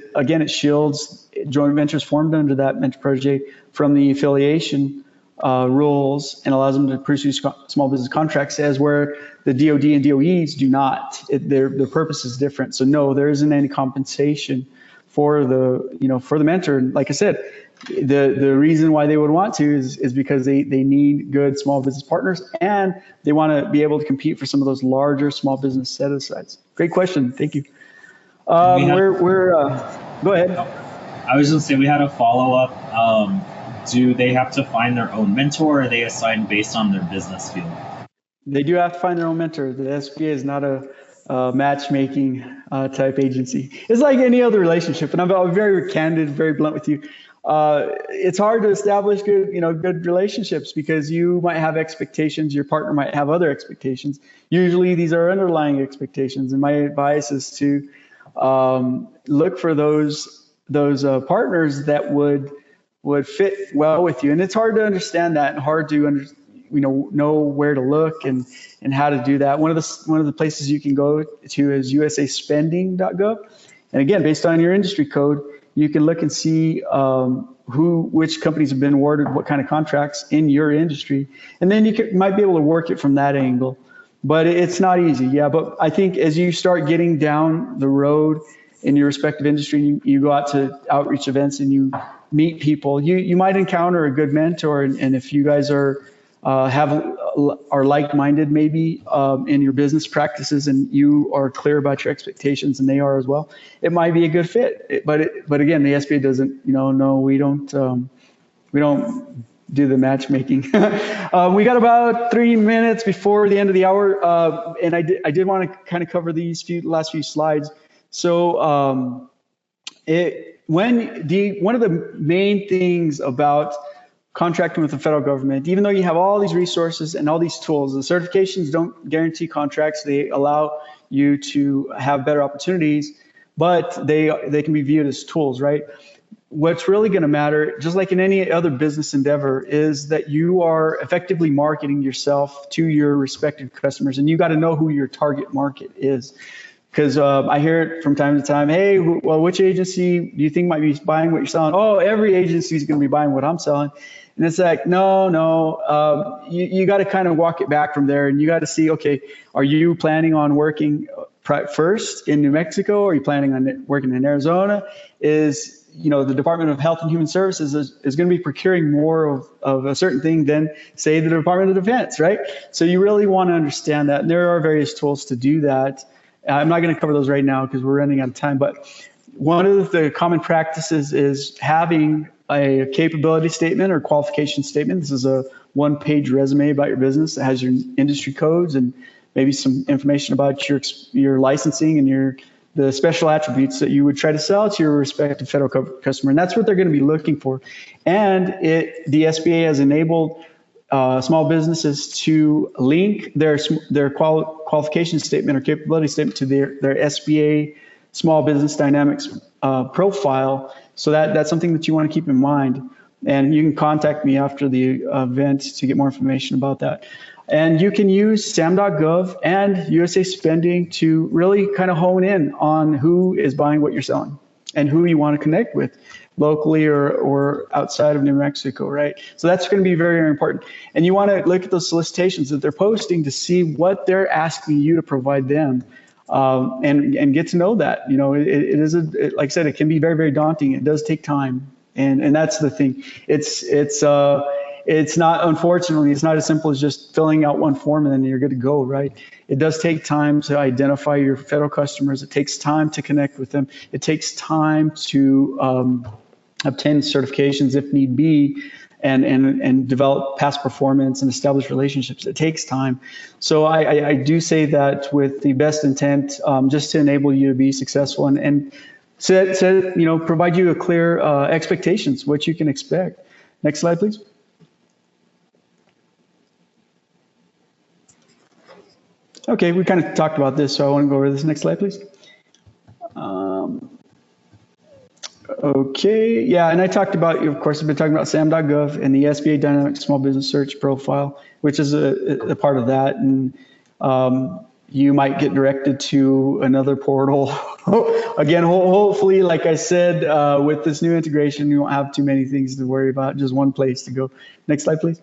shields joint ventures formed under that mentor protege from the affiliation rules and allows them to pursue small business contracts, as where the DOD and DOEs do not. Their purpose is different. So no, there isn't any compensation for the mentor. And like I said, the reason why they would want to is because they need good small business partners, and they want to be able to compete for some of those larger small business set-asides. Great question. Thank you. Go ahead. I was just saying we had a follow-up. Do they have to find their own mentor, or are they assigned based on their business field? They do have to find their own mentor. The SBA is not a matchmaking type agency. It's like any other relationship, and I'm very candid, very blunt with you. It's hard to establish good relationships because you might have expectations, your partner might have other expectations. Usually these are underlying expectations, and my advice is to look for those partners that would fit well with you. And it's hard to understand that, and hard to know where to look and how to do that. One of the places you can go to is usaspending.gov. And again, based on your industry code, you can look and see which companies have been awarded what kind of contracts in your industry. And then you might be able to work it from that angle. But it's not easy, yeah. But I think as you start getting down the road in your respective industry, you go out to outreach events and you meet people, you might encounter a good mentor. And if you guys are like-minded maybe in your business practices, and you are clear about your expectations and they are as well, it might be a good fit. But again, the SBA doesn't, no, we don't do the matchmaking. We got about 3 minutes before the end of the hour, and I did want to kind of cover these last few slides. So one of the main things about contracting with the federal government, even though you have all these resources and all these tools, the certifications don't guarantee contracts. They allow you to have better opportunities, but they can be viewed as tools, right? What's really going to matter, just like in any other business endeavor, is that you are effectively marketing yourself to your respective customers, and you got to know who your target market is. Because I hear it from time to time, hey, well, which agency do you think might be buying what you're selling? Oh, every agency is going to be buying what I'm selling. And it's like, no, you got to kind of walk it back from there, and you got to see, okay, are you planning on working first in New Mexico? Are you planning on working in Arizona? Is the Department of Health and Human Services is going to be procuring more of a certain thing than, say, the Department of Defense, right? So you really want to understand that. And there are various tools to do that. I'm not going to cover those right now because we're running out of time, but one of the common practices is having a capability statement or qualification statement. This is a one-page resume about your business that has your industry codes and maybe some information about your licensing and the special attributes that you would try to sell to your respective federal customer. And that's what they're going to be looking for. And the SBA has enabled small businesses to link their qualification statement or capability statement to their SBA Small Business Dynamics profile. So that's something that you want to keep in mind. And you can contact me after the event to get more information about that. And you can use SAM.gov and USA Spending to really kind of hone in on who is buying what you're selling and who you want to connect with locally or outside of New Mexico, right? So that's going to be very, very important. And you want to look at those solicitations that they're posting to see what they're asking you to provide them, and get to know that. It is like I said, it can be very, very daunting. It does take time, and that's the thing. It's not, unfortunately, it's not as simple as just filling out one form and then you're good to go, right? It does take time to identify your federal customers. It takes time to connect with them. It takes time to obtain certifications if need be, and develop past performance and establish relationships. It takes time. So I do say that with the best intent, just to enable you to be successful and provide you a clear expectations, what you can expect. Next slide, please. Okay, we kind of talked about this, so I want to go over this. Next slide, please. Okay, yeah, and I talked about, of course, I've been talking about SAM.gov and the SBA Dynamic Small Business Search Profile, which is a part of that. And you might get directed to another portal. Again, hopefully, like I said, with this new integration, you won't have too many things to worry about, just one place to go. Next slide, please.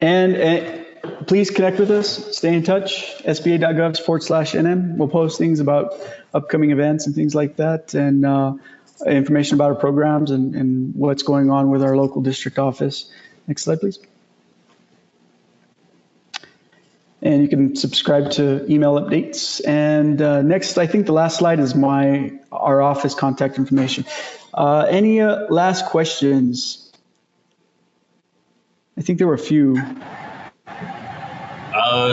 And please connect with us, stay in touch, sba.gov/NM. We'll post things about upcoming events and things like that, and information about our programs and what's going on with our local district office. Next slide, please. And you can subscribe to email updates. And next, I think the last slide is our office contact information. Any last questions? I think there were a few.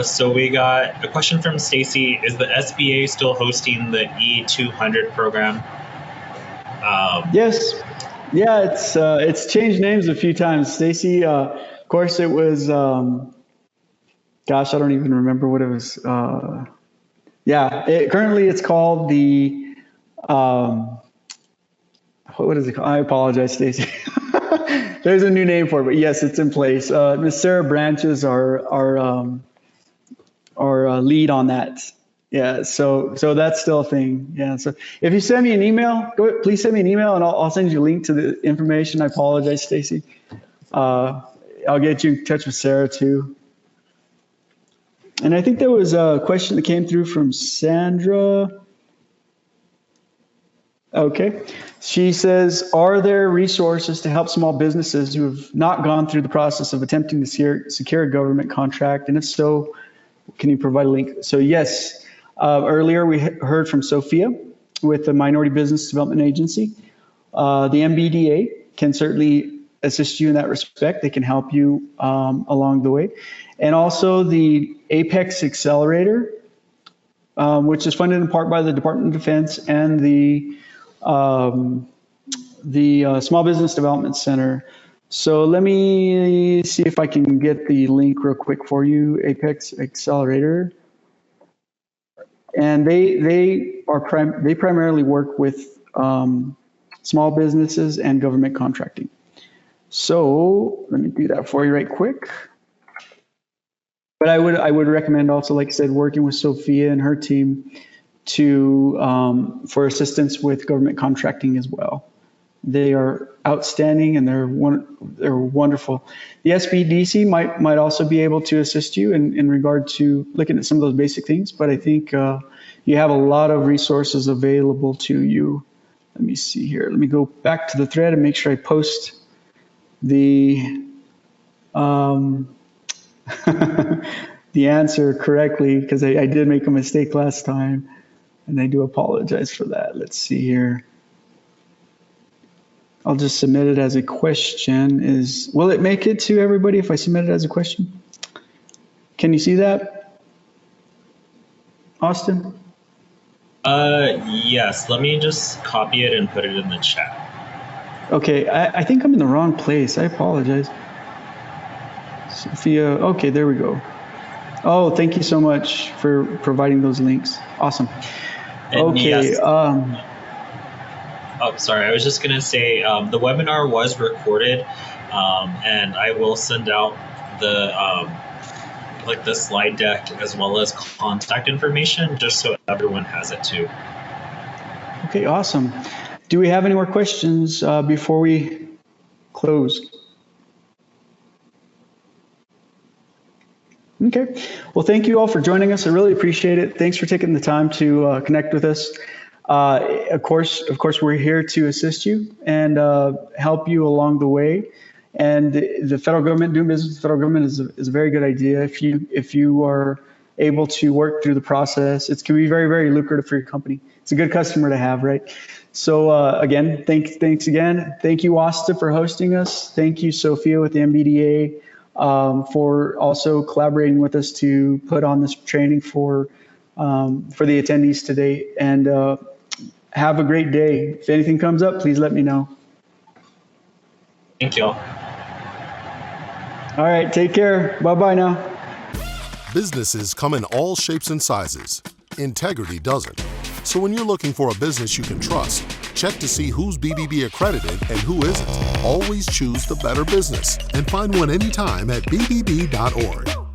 So we got a question from Stacy. Is the SBA still hosting the E200 program? Yes. Yeah, it's changed names a few times. Stacy, of course, it was, gosh, I don't even remember what it was. Currently it's called the, what is it called? I apologize, Stacy. There's a new name for it, but yes, it's in place. Ms. Sarah Branches are lead on that. Yeah, so that's still a thing. Yeah, so if you send me an email, please send me an email and I'll send you a link to the information. I apologize, Stacy. I'll get you in touch with Sarah too. And I think there was a question that came through from Sandra. Okay. She says, are there resources to help small businesses who have not gone through the process of attempting to secure a government contract? And if so, can you provide a link? So yes, earlier we heard from Sophia with the Minority Business Development Agency. The MBDA can certainly assist you in that respect. They can help you along the way. And also the Apex Accelerator, which is funded in part by the Department of Defense and the Small Business Development Center. So let me see if I can get the link real quick for you, Apex Accelerator. And they primarily work with small businesses and government contracting. So let me do that for you right quick. But I would recommend also, like I said, working with Sophia and her team to for assistance with government contracting as well. They are outstanding and they're wonderful. The SBDC might also be able to assist you in regard to looking at some of those basic things, but I think you have a lot of resources available to you. Let me see here. Let me go back to the thread and make sure I post the the answer correctly, because I did make a mistake last time, and I do apologize for that. Let's see here. I'll just submit it as a question. Will it make it to everybody if I submit it as a question? Can you see that, Austin? Yes, let me just copy it and put it in the chat. Okay, I think I'm in the wrong place. I apologize. Sophia, okay, there we go. Oh, thank you so much for providing those links. Awesome. And okay. Yes, oh, sorry, I was just going to say the webinar was recorded, and I will send out the the slide deck as well as contact information just so everyone has it too. Okay, awesome. Do we have any more questions before we close? Okay. Well, thank you all for joining us. I really appreciate it. Thanks for taking the time to connect with us. Of course, we're here to assist you and help you along the way. And the federal government, doing business with the federal government is a very good idea. If you are able to work through the process, it can be very, very lucrative for your company. It's a good customer to have, right? So again, thanks again. Thank you, Asta, for hosting us. Thank you, Sophia, with the MBDA, for also collaborating with us to put on this training for the attendees today. And have a great day. If anything comes up, please let me know. Thank you all. All right, take care. Bye-bye now. Businesses come in all shapes and sizes. Integrity doesn't. So when you're looking for a business you can trust, check to see who's BBB accredited and who isn't. Always choose the better business and find one anytime at bbb.org.